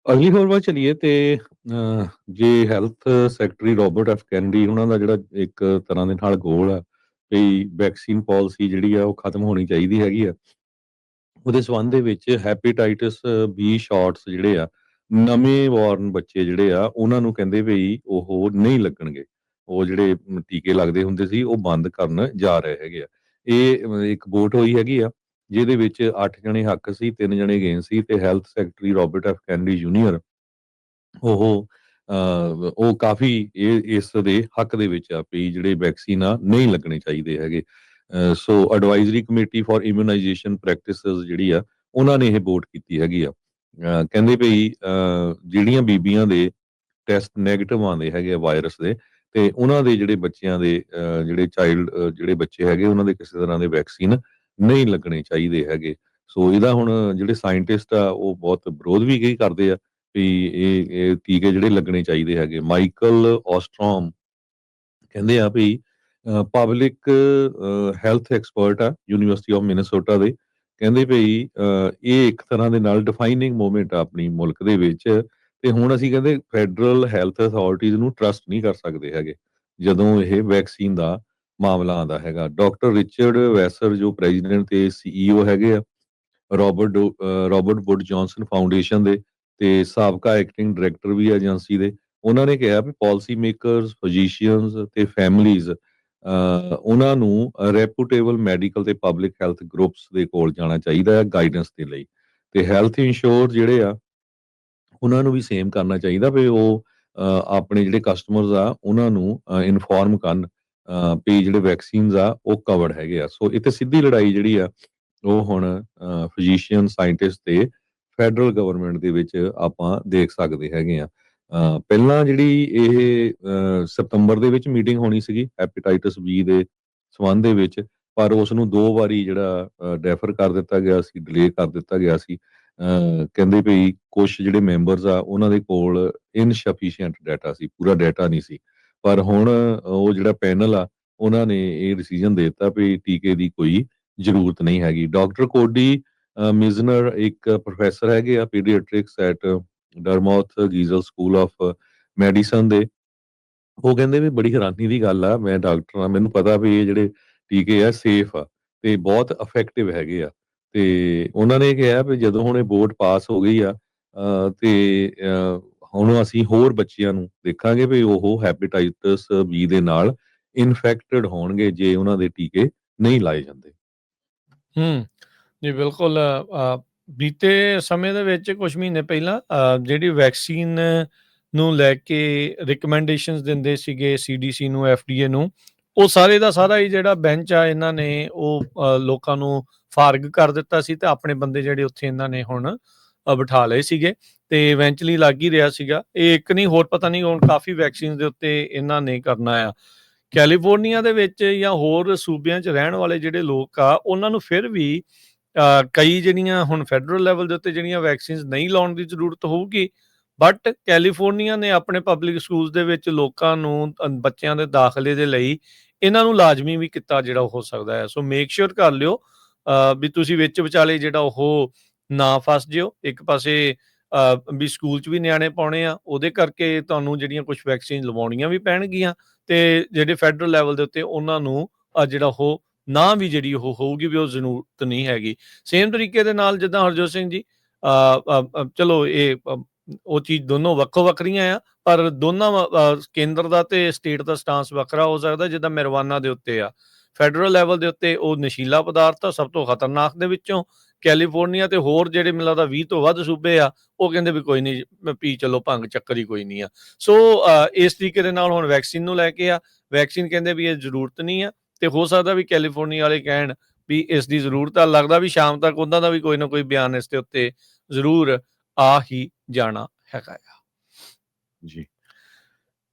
ਅਗਲੀ ਖਬਰ ਵੱਲ ਚਲੀਏ ਤੇ ਜੇ health secretary Robert F Kennedy ਉਹਨਾਂ ਦਾ ਜਿਹੜਾ ਇੱਕ ਤਰ੍ਹਾਂ ਦੇ ਨਾਲ ਗੋਲ ਆ ਵੀ ਵੈਕਸੀਨ ਪਾਲਿਸੀ ਜਿਹੜੀ ਆ ਉਹ ਖਤਮ ਹੋਣੀ ਚਾਹੀਦੀ ਹੈਗੀ ਆ। ਉਹਦੇ ਸੰਬੰਧ ਦੇ ਵਿੱਚ ਹੈਪੇਟਾਈਟਸ ਬੀ ਸ਼ਾਟਸ ਜਿਹੜੇ ਆ ਨਵੇਂ ਬੋਰਨ ਬੱਚੇ ਜਿਹੜੇ ਆ ਉਹਨਾਂ ਨੂੰ ਕਹਿੰਦੇ ਵੀ ਉਹ ਨਹੀਂ ਲੱਗਣਗੇ। ਉਹ ਜਿਹੜੇ ਟੀਕੇ ਲੱਗਦੇ ਹੁੰਦੇ ਸੀ ਉਹ ਬੰਦ ਕਰਨ ਜਾ ਰਹੇ ਹੈਗੇ ਆ। ਇਹ ਇੱਕ ਵੋਟ ਹੋਈ ਹੈਗੀ ਆ ਜਿਹਦੇ ਵਿੱਚ 8 ਜਣੇ ਹੱਕ ਸੀ, 3 ਜਣੇ ਅਗੇਂਸਟ ਸੀ ਤੇ health secretary Robert F Kennedy junior ਉਹ ਉਹ ਕਾਫੀ ਇਸ ਦੇ ਹੱਕ ਦੇ ਵਿੱਚ ਆ ਵੀ ਜਿਹੜੇ ਵੈਕਸੀਨ ਆ ਨਹੀਂ ਲੱਗਣੇ ਚਾਹੀਦੇ ਹੈਗੇ। So advisory committee for immunization practices ਜਿਹੜੀ ਆ ਉਹਨਾਂ ਨੇ ਇਹ ਵੋਟ ਕੀਤੀ ਹੈਗੀ ਆ। ਕਹਿੰਦੇ ਵੀ ਜਿਹੜੀਆਂ ਬੀਬੀਆਂ ਦੇ ਟੈਸਟ ਨੈਗੇਟਿਵ ਆਉਂਦੇ ਹੈਗੇ ਆ ਵਾਇਰਸ ਦੇ ਤੇ ਉਹਨਾਂ ਦੇ ਜਿਹੜੇ ਬੱਚਿਆਂ ਦੇ ਜਿਹੜੇ ਚਾਈਲਡ ਜਿਹੜੇ ਬੱਚੇ ਹੈਗੇ ਉਹਨਾਂ ਦੇ ਕਿਸੇ ਤਰ੍ਹਾਂ ਦੇ ਵੈਕਸੀਨ ਨਹੀਂ ਲੱਗਣੇ ਚਾਹੀਦੇ ਹੈਗੇ। ਸੋ ਇਹਦਾ ਹੁਣ ਜਿਹੜੇ ਸਾਇੰਟਿਸਟ ਆ ਉਹ ਬਹੁਤ ਵਿਰੋਧ ਵੀ ਕੀ ਕਰਦੇ ਆ ਵੀ ਇਹ ਟੀਕੇ ਜਿਹੜੇ ਲੱਗਣੇ ਚਾਹੀਦੇ ਹੈਗੇ। ਮਾਈਕਲ ਔਸਟਰੋਮ ਕਹਿੰਦੇ ਆ ਵੀ ਪਬਲਿਕ ਹੈਲਥ ਐਕਸਪਰਟ ਆ ਯੂਨੀਵਰਸਿਟੀ ਆਫ ਮਿਨੇਸੋਟਾ ਦੇ। ਕਹਿੰਦੇ ਵੀ ਇਹ ਇੱਕ ਤਰ੍ਹਾਂ ਦੇ ਨਾਲ ਡਿਫਾਈਨਿੰਗ ਮੂਵਮੈਂਟ ਆ ਆਪਣੀ ਮੁਲਕ ਦੇ ਵਿੱਚ ਤੇ ਹੁਣ ਅਸੀਂ ਕਹਿੰਦੇ ਫੈਡਰਲ ਹੈਲਥ ਅਥਾਰਟੀਜ਼ ਨੂੰ ਟਰਸਟ ਨਹੀਂ ਕਰ ਸਕਦੇ ਹੈਗੇ ਜਦੋਂ ਇਹ ਵੈਕਸੀਨ ਦਾ ਮਾਮਲਾ ਆਉਂਦਾ ਹੈਗਾ। ਡਾਕਟਰ ਰਿਚਰਡ ਵੈਸਰ ਜੋ ਪ੍ਰੈਜ਼ੀਡੈਂਟ ਤੇ ਸੀਈਓ ਹੈਗੇ ਆ ਰੋਬਰਟ ਵੁੱਡ ਜੌਨਸਨ ਫਾਊਂਡੇਸ਼ਨ ਦੇ ਤੇ ਸਾਬਕਾ ਐਕਟਿੰਗ ਡਾਇਰੈਕਟਰ ਵੀ ਏਜੰਸੀ ਦੇ, ਉਹਨਾਂ ਨੇ ਕਿਹਾ ਵੀ ਪਾਲਿਸੀ ਮੇਕਰਸ, ਫਿਜ਼ੀਸ਼ੀਅਨਸ ਤੇ ਫੈਮਲੀਜ਼ ਉਹਨਾਂ ਨੂੰ ਰੈਪੂਟੇਬਲ ਮੈਡੀਕਲ ਤੇ ਪਬਲਿਕ ਹੈਲਥ ਗਰੁੱਪਸ ਦੇ ਕੋਲ ਜਾਣਾ ਚਾਹੀਦਾ ਹੈ ਗਾਈਡੈਂਸ ਦੇ ਲਈ। ਤੇ ਹੈਲਥ ਇੰਸ਼ੋਰ ਜਿਹੜੇ ਆ ਉਹਨਾਂ ਨੂੰ ਵੀ ਸੇਮ ਕਰਨਾ ਚਾਹੀਦਾ ਵੀ ਉਹ ਆਪਣੇ ਜਿਹੜੇ ਕਸਟਮਰਸ ਆ ਉਹਨਾਂ ਨੂੰ ਇਨਫੋਰਮ ਕਰਨ ਵੀ ਜਿਹੜੇ ਵੈਕਸੀਨਸ ਆ ਉਹ ਕਵਰਡ ਹੈਗੇ ਆ। ਸੋ ਇੱਥੇ ਸਿੱਧੀ ਲੜਾਈ ਜਿਹੜੀ ਆ ਉਹ ਹੁਣ ਫਿਜ਼ੀਸ਼ੀਅਨ, ਸਾਇੰਟਿਸਟ ਤੇ ਫੈਡਰਲ ਗਵਰਨਮੈਂਟ ਦੇ ਵਿੱਚ ਆਪਾਂ ਦੇਖ ਸਕਦੇ ਹੈਗੇ ਆ। ਪਹਿਲਾਂ ਜਿਹੜੀ ਇਹ ਸਤੰਬਰ ਦੇ ਵਿੱਚ ਮੀਟਿੰਗ ਹੋਣੀ ਸੀਗੀ ਹੈਪੇਟਾਈਟਸ ਬੀ ਦੇ ਸੰਬੰਧ ਦੇ ਵਿੱਚ, ਪਰ ਉਸ ਨੂੰ 2 ਵਾਰੀ ਜਿਹੜਾ ਡੈਫਰ ਕਰ ਦਿੱਤਾ ਗਿਆ ਸੀ, ਡਿਲੇ ਕਰ ਦਿੱਤਾ ਗਿਆ ਸੀ। ਕਹਿੰਦੇ ਵੀ ਕੁਝ ਜਿਹੜੇ ਮੈਂਬਰਸ ਆ ਉਹਨਾਂ ਦੇ ਕੋਲ ਇਨਸਫੀਸ਼ੀਐਂਟ ਡਾਟਾ ਸੀ, ਪੂਰਾ ਡਾਟਾ ਨਹੀਂ ਸੀ। ਪਰ ਹੁਣ ਉਹ ਜਿਹੜਾ ਪੈਨਲ ਆ ਉਹਨਾਂ ਨੇ ਇਹ ਡਿਸੀਜਨ ਦੇ ਦਿੱਤਾ ਵੀ ਟੀਕੇ ਦੀ ਕੋਈ ਜ਼ਰੂਰਤ ਨਹੀਂ ਹੈਗੀ। ਡਾਕਟਰ ਕੋਡੀ ਮਿਜ਼ਨਰ ਇੱਕ ਪ੍ਰੋਫੈਸਰ ਹੈਗੇ ਆ ਪੀਡੀਆਟ੍ਰਿਕਸ ਐਟ ਡਰਮੌਥ ਗੀਜ਼ਲ ਸਕੂਲ ਆਫ ਮੈਡੀਸਨ ਦੇ। ਉਹ ਕਹਿੰਦੇ ਵੀ ਬੜੀ ਹੈਰਾਨੀ ਦੀ ਗੱਲ ਆ, ਮੈਂ ਡਾਕਟਰ ਆ, ਮੈਨੂੰ ਪਤਾ ਵੀ ਇਹ ਜਿਹੜੇ ਟੀਕੇ ਆ ਸੇਫ ਆ ਤੇ ਬਹੁਤ ਇਫੈਕਟਿਵ ਹੈਗੇ ਆ। ਤੇ ਉਹਨਾਂ ਨੇ ਕਿਹਾ ਵੀ ਜਦੋਂ ਹੁਣ ਇਹ ਵੋਟ ਪਾਸ ਹੋ ਗਈ ਆ ਤੇ ਹੁਣ ਅਸੀਂ ਹੋਰ ਬੱਚਿਆਂ ਨੂੰ ਦੇਖਾਂਗੇ ਵੀ ਉਹ ਹੈਪੇਟਾਈਟਸ ਬੀ ਦੇ ਨਾਲ ਇਨਫੈਕਟਡ ਹੋਣਗੇ ਜੇ ਉਹਨਾਂ ਦੇ ਟੀਕੇ ਨਹੀਂ ਲਾਏ ਜਾਂਦੇ। ਜੀ ਬਿਲਕੁਲ। ਬੀਤੇ ਸਮੇਂ ਦੇ ਵਿੱਚ ਕੁਝ ਮਹੀਨੇ ਪਹਿਲਾਂ ਜਿਹੜੀ ਵੈਕਸੀਨ ਨੂੰ ਲੈ ਕੇ ਰਿਕਮੈਂਡੇਸ਼ਨਸ ਦਿੰਦੇ ਸੀਗੇ ਸੀਡੀਸੀ ਨੂੰ, ਐਫਡੀਏ ਨੂੰ, ਉਹ ਸਾਰੇ ਦਾ ਸਾਰਾ ਹੀ ਜਿਹੜਾ ਬੈਂਚ ਆ ਇਹਨਾਂ ਨੇ ਉਹ ਲੋਕਾਂ ਨੂੰ ਫਾਰਗ ਕਰ ਦਿੱਤਾ ਸੀ ਤੇ ਆਪਣੇ ਬੰਦੇ ਜਿਹੜੇ ਉੱਥੇ ਇਹਨਾਂ ਨੇ ਹੁਣ ਬਿਠਾ ਲਏ ਸੀਗੇ ਤੇ ਇਵੈਂਚੁਅਲੀ ਲੱਗ ਹੀ ਰਿਹਾ ਸੀਗਾ। ਇਹ ਇੱਕ ਨਹੀਂ, ਹੋਰ ਪਤਾ ਨਹੀਂ ਹੁਣ ਕਾਫੀ ਵੈਕਸੀਨ ਦੇ ਉੱਤੇ ਇਹਨਾਂ ਨੇ ਕਰਨਾ ਆ। ਕੈਲੀਫੋਰਨੀਆ ਦੇ ਵਿੱਚ ਜਾਂ ਹੋਰ ਸੂਬਿਆਂ 'ਚ ਰਹਿਣ ਵਾਲੇ ਜਿਹੜੇ ਲੋਕ ਆ ਉਹਨਾਂ ਨੂੰ ਫਿਰ ਵੀ ਕਈ ਜਿਹੜੀਆਂ ਹੁਣ ਫੈਡਰਲ ਲੈਵਲ ਦੇ ਉੱਤੇ ਜਿਹੜੀਆਂ ਵੈਕਸੀਨਸ ਨਹੀਂ ਲਾਉਣ ਦੀ ਜ਼ਰੂਰਤ ਹੋਊਗੀ, ਬਟ ਕੈਲੀਫੋਰਨੀਆ ਨੇ ਆਪਣੇ ਪਬਲਿਕ ਸਕੂਲਸ ਦੇ ਵਿੱਚ ਲੋਕਾਂ ਨੂੰ ਬੱਚਿਆਂ ਦੇ ਦਾਖਲੇ ਦੇ ਲਈ ਇਹਨਾਂ ਨੂੰ ਲਾਜ਼ਮੀ ਵੀ ਕੀਤਾ ਜਿਹੜਾ ਹੋ ਸਕਦਾ ਹੈ। ਸੋ ਮੇਕ ਸ਼ੋਰ ਕਰ ਲਿਓ ਵੀ ਤੁਸੀਂ ਵਿੱਚ ਵਿਚਾਲੇ ਜਿਹੜਾ ਉਹ ਨਾ ਫਸ ਜਿਓ। ਇੱਕ ਪਾਸੇ ਵੀ ਸਕੂਲ 'ਚ ਵੀ ਨਿਆਣੇ ਪਾਉਣੇ ਆ, ਉਹਦੇ ਕਰਕੇ ਤੁਹਾਨੂੰ ਜਿਹੜੀਆਂ ਕੁਝ ਵੈਕਸੀਨ ਲਵਾਉਣੀਆਂ ਵੀ ਪੈਣਗੀਆਂ ਤੇ ਜਿਹੜੇ ਫੈਡਰਲ ਲੈਵਲ ਦੇ ਉੱਤੇ ਉਹਨਾਂ ਨੂੰ ਜਿਹੜਾ ਉਹ ਨਾ ਵੀ ਜਿਹੜੀ ਉਹ ਹੋਊਗੀ ਵੀ ਉਹ ਜ਼ਰੂਰਤ ਨਹੀਂ ਹੈਗੀ। ਸੇਮ ਤਰੀਕੇ ਦੇ ਨਾਲ ਜਿੱਦਾਂ ਹਰਜੋਤ ਸਿੰਘ ਜੀ ਚਲੋ ਇਹ ਉਹ ਚੀਜ਼ ਦੋਨੋਂ ਵੱਖੋ ਵੱਖਰੀਆਂ ਆ, ਪਰ ਦੋਨਾਂ ਕੇਂਦਰ ਦਾ ਤੇ ਸਟੇਟ ਦਾ ਸਟਾਂਸ ਵੱਖਰਾ ਹੋ ਸਕਦਾ। ਜਿੱਦਾਂ ਮੈਰਿਜੂਆਨਾ ਦੇ ਉੱਤੇ ਆ, ਫੈਡਰਲ ਲੈਵਲ ਦੇ ਉੱਤੇ ਉਹ ਨਸ਼ੀਲਾ ਪਦਾਰਥ ਆ ਸਭ ਤੋਂ ਖਤਰਨਾਕ ਦੇ ਵਿੱਚੋਂ। ਕੈਲੀਫੋਰਨੀਆ ਤੇ ਹੋਰ ਜਿਹੜੇ ਮੈਨੂੰ ਲੱਗਦਾ 20 ਤੋਂ ਵੱਧ ਸੂਬੇ ਆ ਉਹ ਕਹਿੰਦੇ ਵੀ ਕੋਈ ਨਹੀਂ ਪੀ ਚਲੋ ਭੰਗ, ਚੱਕਰ ਹੀ ਕੋਈ ਨਹੀਂ ਆ। ਸੋ ਇਸ ਤਰੀਕੇ ਦੇ ਨਾਲ ਹੁਣ ਵੈਕਸੀਨ ਨੂੰ ਲੈ ਕੇ ਆ, ਵੈਕਸੀਨ ਕਹਿੰਦੇ ਵੀ ਇਹ ਜ਼ਰੂਰਤ ਨਹੀਂ ਆ ਤੇ ਹੋ ਸਕਦਾ ਵੀ ਕੈਲੀਫੋਰਨੀਆ ਵਾਲੇ ਕਹਿਣ ਵੀ ਇਸ ਦੀ ਜ਼ਰੂਰਤ ਆ। ਲੱਗਦਾ ਵੀ ਸ਼ਾਮ ਤੱਕ ਉਹਨਾਂ ਦਾ ਵੀ ਕੋਈ ਨਾ ਕੋਈ ਬਿਆਨ ਇਸ ਦੇ ਉੱਤੇ ਜ਼ਰੂਰ ਆ ਹੀ ਜਾਣਾ ਹੈਗਾ ਆ। ਜੀ।